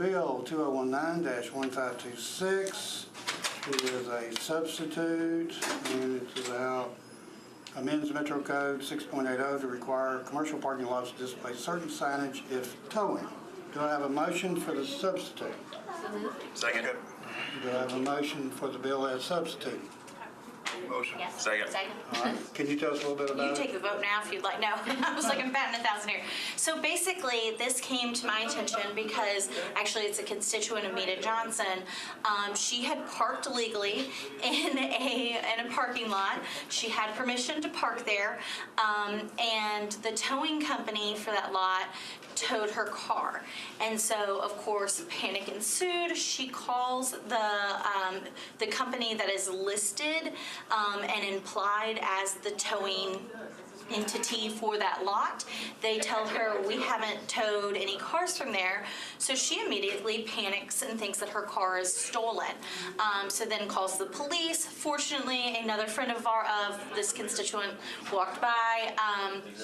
Bill 2019-1526. It is a substitute, and it's about amends Metro Code 6.80 to require commercial parking lots to display certain signage if towing. Do I have a motion for the substitute? Second. Do I have a motion for the bill as substitute? Motion. Yes. Second. All right. Can you tell us a little bit about You it? take the vote now if you'd like. No, I was like, I'm batting 1,000 here. So basically, this came to my attention because actually it's a constituent of Meta Johnson. She had parked illegally in a parking lot. She had permission to park there, and the towing company for that lot towed her car. And so, of course, panic ensued. She calls the company that is listed and implied as the towing entity for that lot. They tell her, we haven't towed any cars from there. So she immediately panics and thinks that her car is stolen. So then calls the police. Fortunately, another friend of this constituent walked by.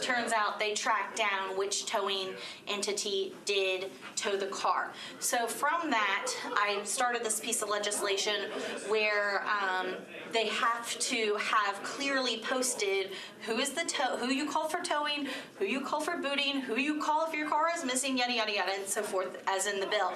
Turns out they tracked down which towing entity did tow the car. So from that, I started this piece of legislation where they have to have clearly posted who you call for towing, who you call for booting, who you call if your car is missing, yada, yada, yada, and so forth, as in the bill.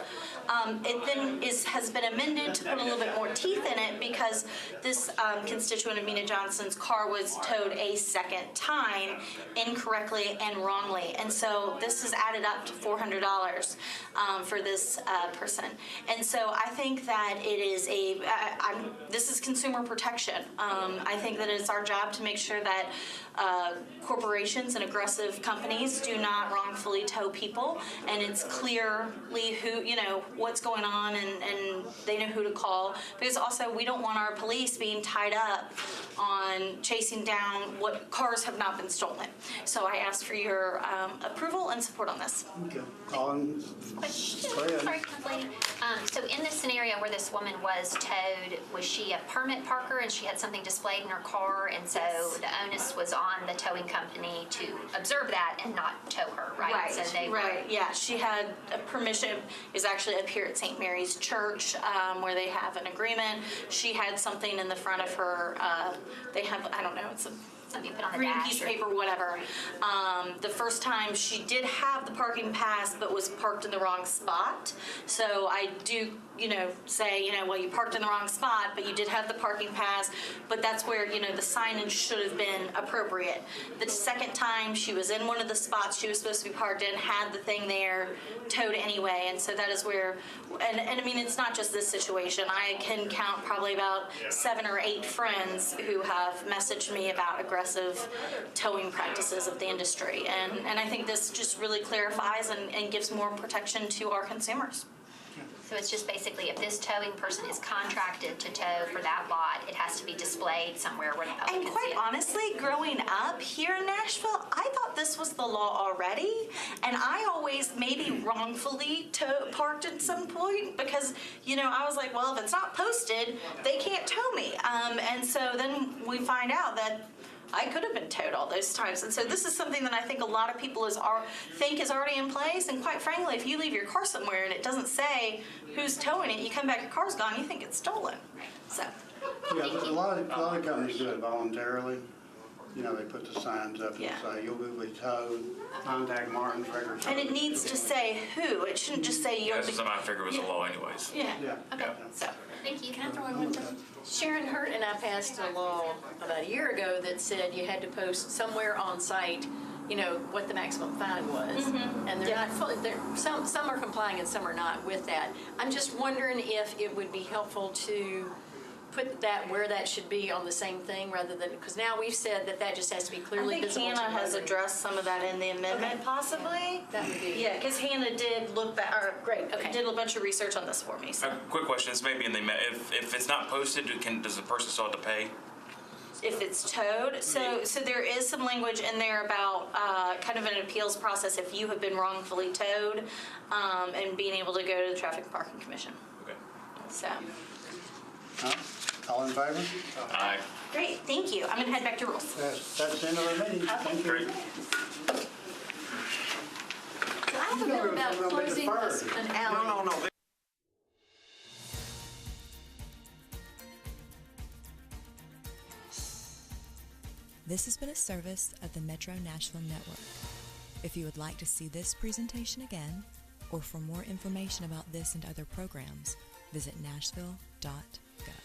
It then has been amended to put a little bit more teeth in it because this constituent of Mina Johnson's car was towed a second time incorrectly and wrongly. And so this has added up to $400 for this person. And so I think that it is this is consumer protection. I think that it's our job to make sure that corporations and aggressive companies do not wrongfully tow people, and it's clearly what's going on, and they know who to call, because also we don't want our police being tied up on chasing down what cars have not been stolen. So I ask for your approval and support on this. Okay. Colin, go ahead. Sorry, Kathleen. So in this scenario where this woman was towed, was she a permit parker and she had something displayed in her car, and so the onus was on the towing company to observe that and not tow her, right? Right, So they right, yeah. She had a permission, is actually up here at St. Mary's Church, where they have an agreement. She had something in the front of her, they have, I don't know, it's a something put on the green dash. piece of paper, whatever. The first time she did have the parking pass, but was parked in the wrong spot. So I do, say, well, you parked in the wrong spot, but you did have the parking pass. But that's where, the signage should have been appropriate. The second time she was in one of the spots she was supposed to be parked in, had the thing there, towed anyway. And so that is where, and I mean, it's not just this situation. I can count probably about 7 or 8 friends who have messaged me about aggressive towing practices of the industry. And I think this just really clarifies and gives more protection to our consumers. So it's just basically if this towing person is contracted to tow for that lot, it has to be displayed somewhere where the public And can quite see it. honestly, growing up here in Nashville, I thought this was the law already. And I always maybe wrongfully parked at some point because, I was like, well, if it's not posted, they can't tow me. And so then we find out that I could have been towed all those times. And so this is something that I think a lot of people think is already in place. And quite frankly, if you leave your car somewhere and it doesn't say who's towing it, you come back, your car's gone, you think it's stolen. So. Yeah, a lot of companies do it voluntarily. They put the signs up and Yeah. say, you'll be towed, contact Martin's regular. And it needs to say who. It shouldn't just say you'll That's be. something I figured was a law anyways. Yeah. Yeah. Okay. Yeah. So. Thank you. Can I throw in one thing? Sharon Hurt and I passed a law about a year ago that said you had to post somewhere on site, what the maximum fine was. And they're not fully, some are complying and some are not with that. I'm just wondering if it would be helpful to put that where that should be on the same thing rather than, because now we've said that just has to be I clearly think visible. Hannah to the has road. addressed some of that in the amendment, possibly. That would be. Yeah, because Hannah did look back, did a bunch of research on this for me. So. Quick question, this may be in the, if it's not posted, does the person still have to pay? If it's towed, so there is some language in there about kind of an appeals process if you have been wrongfully towed, and being able to go to the Traffic and Parking Commission. Okay. So. All in favor? Aye. Great, thank you. I'm gonna head back to rules. That's the end of our meeting. Thank you. Great. I have a bill about closing an alley. No. This has been a service of the Metro Nashville Network. If you would like to see this presentation again, or for more information about this and other programs, visit nashville.gov.